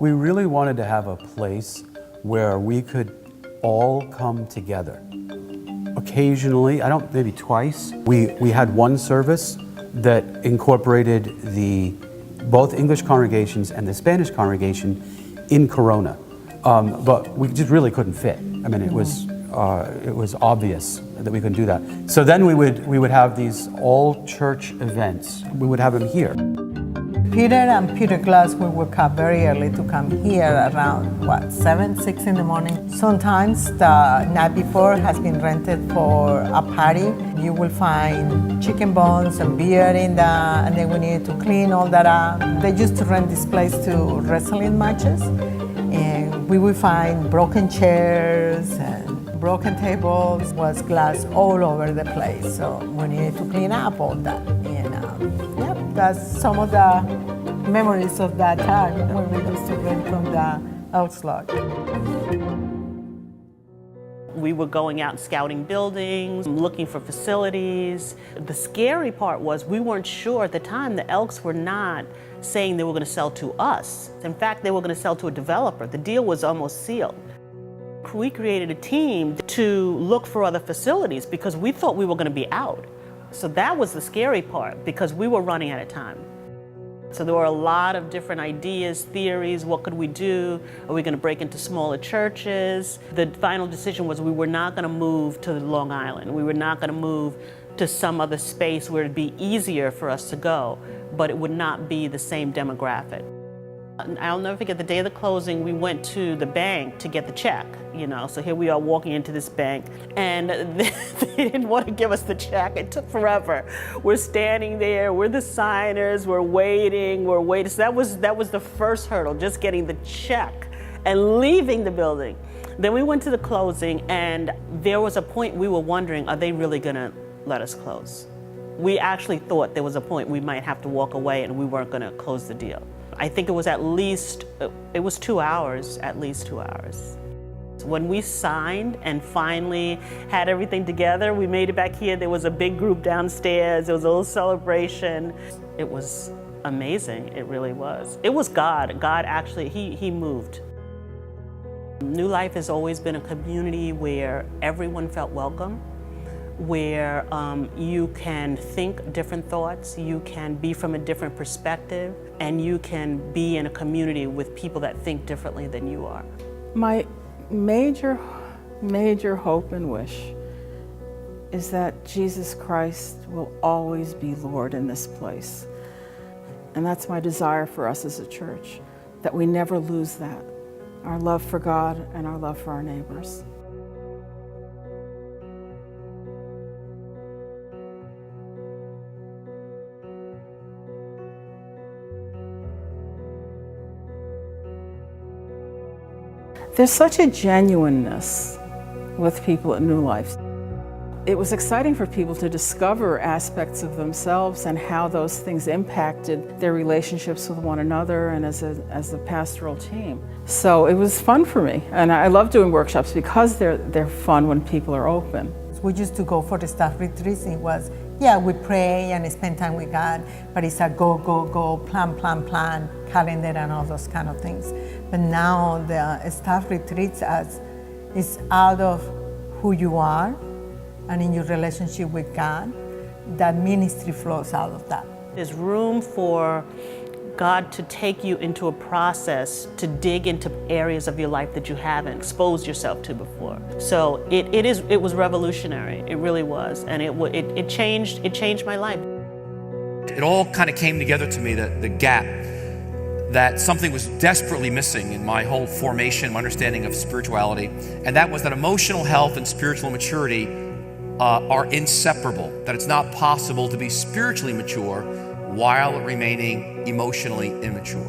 We really wanted to have a place where we could all come together. Occasionally, maybe twice, we had one service that incorporated both English congregations and the Spanish congregation in Corona. But we just really couldn't fit. I mean, it was obvious that we couldn't do that. So then we would have these all church events. We would have them here. Peter and Peter Glass will wake up very early to come here around 7, 6 in the morning. Sometimes the night before has been rented for a party. You will find chicken bones and beer in and then we need to clean all that up. They used to rent this place to wrestling matches, and we will find broken chairs and broken tables. Was glass all over the place, so we needed to clean up all that. And that's some of the memories of that time when we used to rent from the Elks Lodge. We were going out and scouting buildings, looking for facilities. The scary part was we weren't sure at the time. The Elks were not saying they were going to sell to us. In fact, they were going to sell to a developer. The deal was almost sealed. We created a team to look for other facilities because we thought we were going to be out. So that was the scary part because we were running out of time. So there were a lot of different ideas, theories. What could we do? Are we going to break into smaller churches? The final decision was we were not going to move to Long Island. We were not going to move to some other space where it'd be easier for us to go, but it would not be the same demographic. I'll never forget the day of the closing, we went to the bank to get the check, so here we are walking into this bank and they didn't want to give us the check. It took forever. We're standing there, we're the signers, we're waiting. So that was the first hurdle, just getting the check and leaving the building. Then we went to the closing and there was a point we were wondering, are they really gonna let us close? We actually thought there was a point we might have to walk away and we weren't gonna close the deal. I think it was 2 hours, at least 2 hours. When we signed and finally had everything together, we made it back here. There was a big group downstairs. There was a little celebration. It was amazing. It really was. It was God. God actually, he moved. New Life has always been a community where everyone felt welcome, where you can think different thoughts, you can be from a different perspective, and you can be in a community with people that think differently than you are. My major hope and wish is that Jesus Christ will always be Lord in this place. And that's my desire for us as a church, that we never lose that, our love for God and our love for our neighbors. There's such a genuineness with people at New Life. It was exciting for people to discover aspects of themselves and how those things impacted their relationships with one another and as a pastoral team. So it was fun for me, and I love doing workshops because they're fun when people are open. We used to go for the staff retreats. It was, we pray and spend time with God, but it's a go, plan, calendar and all those kind of things. But now the staff retreats is out of who you are and in your relationship with God, that ministry flows out of that. There's room for God to take you into a process to dig into areas of your life that you haven't exposed yourself to before. So it was revolutionary. It really was, and it changed my life. It all kind of came together to me, the gap, that something was desperately missing in my whole formation, my understanding of spirituality, and that was that emotional health and spiritual maturity are inseparable, that it's not possible to be spiritually mature while remaining emotionally immature.